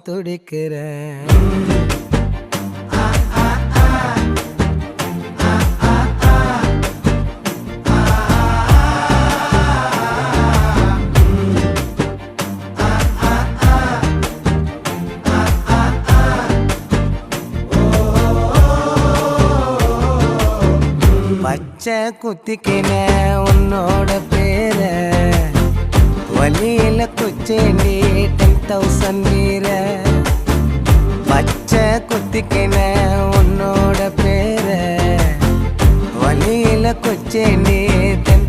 துடிக்கிறேன். பச்சை குத்திக்கின உன்னோட பேர வலியில குச்சேண்டி 10,000 வீர. பச்சை குத்திக்கின உன்னோட பேர வலியில குச்சேண்டி 10,000